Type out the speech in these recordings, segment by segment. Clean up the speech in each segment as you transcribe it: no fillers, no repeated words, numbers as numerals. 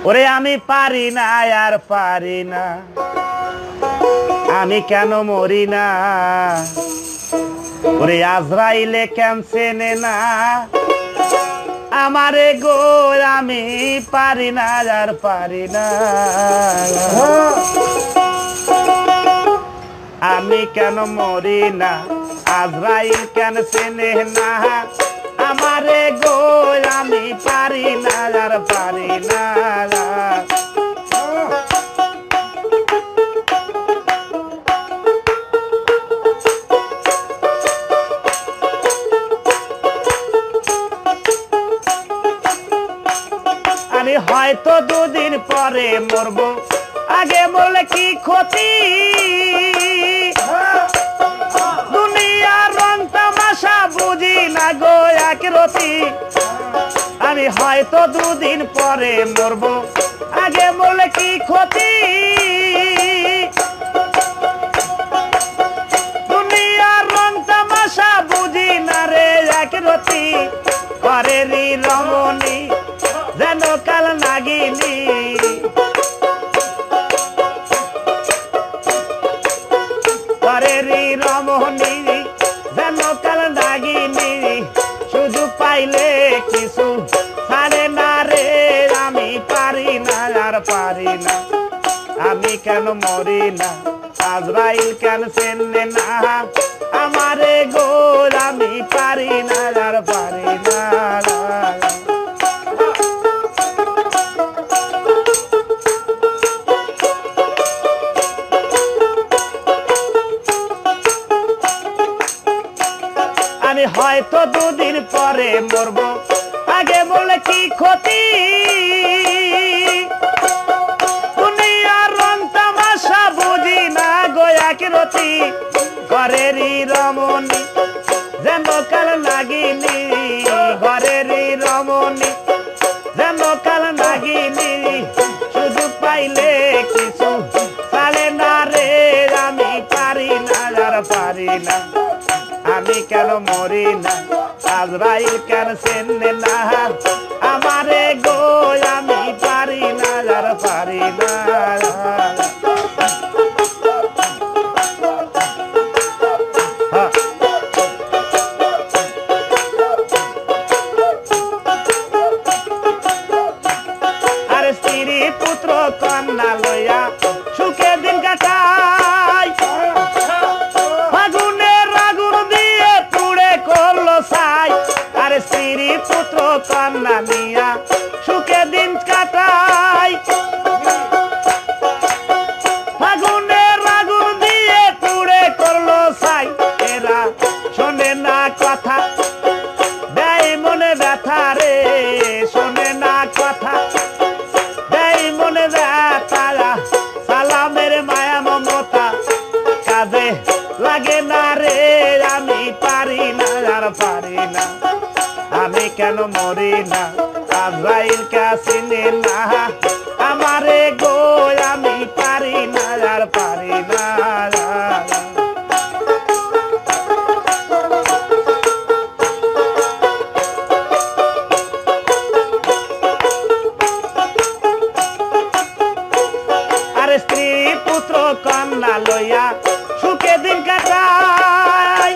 ওরে আমি পারি না আর পারি না, আমি কেন মরি না? ওরে আজরাইলে কেন চেনে না আমারে গো? আমি পারি না আর পারি না, আমি কেন মরি না? আজরাইল কেন চেনে না আমারে গো? আমি পারি না আর পারি না। আমি হয়তো দুদিন পরে মরবো, আগে মরলে কি ক্ষতি? দুনিয়ার রং তামাশা বুঝি না গো এক রতি। আমি হয়তো দুদিন পরে মরবো, আগে মরলে কি ক্ষতি? দুনিয়ার রং তামাশা বুঝি না রে এক রতি। করে রি রমণী যেন কাল নাগিনী, করে রি রমণী যেন কাল নাগিনী। সুযোগ পাইলে কিছু ছাড়ে না রে, আমি পারি না আর পারি না, আমি কেন মরি না? আজরাইল কেন চেনে না আমারে গো? আমি পারি না আর পারি না। আমি হয়তো দুদিন পরে মরবো, আগে বলে কি ক্ষতি? দুনিয়ার রং তামাশা বুঝি না গো এক রতি। ঘরেরই রমণী যেন কাল নাগিনী, ঘরেরই রমণী যেন কাল নাগিনী। শুধু পাইলে কিছু ছাড়ে না রে, আমি পারি না আর পারি না, আমি কেন মরি না? আজরাইল কেন চেনে না আমারে গো? আমি পারি না আর পারি না। আরে স্ত্রী পুত্র কন্যা লইয়া সুখে দিন কাটাই, আরে স্ত্রী পুত্র কন্যা নিয়া সুখে দিন কাটাই। ফাগুনের আগুন দিয়ে পুড়ে করলো ছাই, এরা শোনে না কথা দেয় মনে ব্যথা রে, শোনে না কথা দেয় মনে ব্যথা। সালামের মায়া মমতা কাজে লাগে না রে, আমি পারি না আর পারি না, আমি কেন মরি না? আজরাইল কে চিনে না আমারে গো? আমি পারি না আর পারি না। আরে স্ত্রী পুত্র কন্যা লইয়া সুখে দিন কাটাই,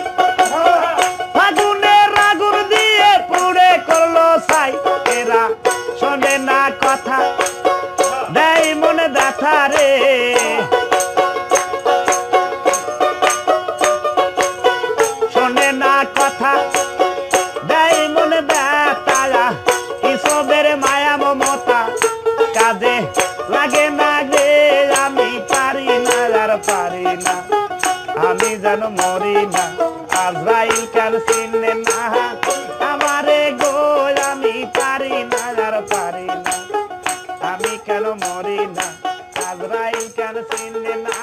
ফাগুনের আগুন দিয়ে পুড়ে করলো ছাই। এরা শোনে না কথা দেয় মনে ব্যথা রে, শোনে না কথা দেয় মনে ব্যথা। এসবের মায়া মমতা কাজে লাগে না রে, আমি পারি না আর পারি না, আমি যেন মরি না। আজরাইল কেন চিনে না আমারে গো? আমি পারি না আর পারি না, আমি কেন মরি না? আজরাইল কেন চিনে না